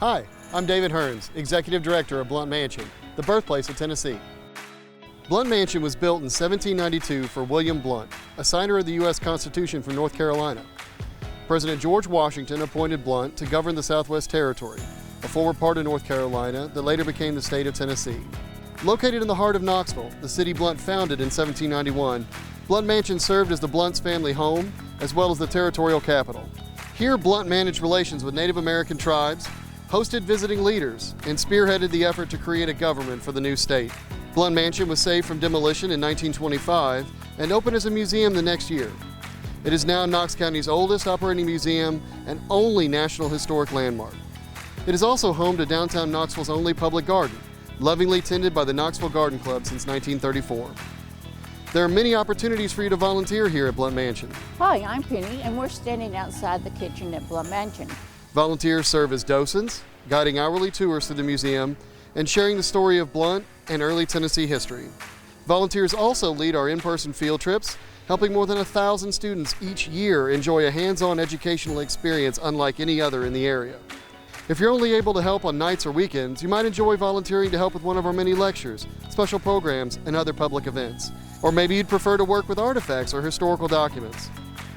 Hi, I'm David Hearnes, Executive Director of Blount Mansion, the birthplace of Tennessee. Blount Mansion was built in 1792 for William Blount, a signer of the U.S. Constitution from North Carolina. President George Washington appointed Blount to govern the Southwest Territory, a former part of North Carolina that later became the state of Tennessee. Located in the heart of Knoxville, the city Blount founded in 1791, Blount Mansion served as the Blount's family home, as well as the territorial capital. Here, Blount managed relations with Native American tribes, hosted visiting leaders, and spearheaded the effort to create a government for the new state. Blount Mansion was saved from demolition in 1925 and opened as a museum the next year. It is now Knox County's oldest operating museum and only National Historic Landmark. It is also home to downtown Knoxville's only public garden, lovingly tended by the Knoxville Garden Club since 1934. There are many opportunities for you to volunteer here at Blount Mansion. Hi, I'm Penny, and we're standing outside the kitchen at Blount Mansion. Volunteers serve as docents, guiding hourly tours through the museum, and sharing the story of Blount and early Tennessee history. Volunteers also lead our in-person field trips, helping more than 1,000 students each year enjoy a hands-on educational experience unlike any other in the area. If you're only able to help on nights or weekends, you might enjoy volunteering to help with one of our many lectures, special programs, and other public events. Or maybe you'd prefer to work with artifacts or historical documents.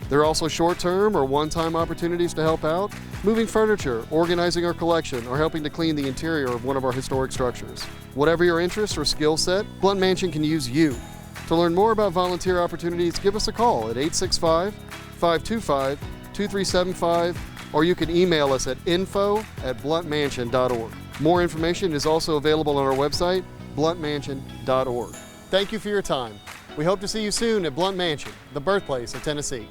There are also short-term or one-time opportunities to help out, moving furniture, organizing our collection, or helping to clean the interior of one of our historic structures. Whatever your interest or skill set, Blount Mansion can use you. To learn more about volunteer opportunities, give us a call at 865-525-2375, or you can email us at info@blountmansion.org. More information is also available on our website, blountmansion.org. Thank you for your time. We hope to see you soon at Blount Mansion, the birthplace of Tennessee.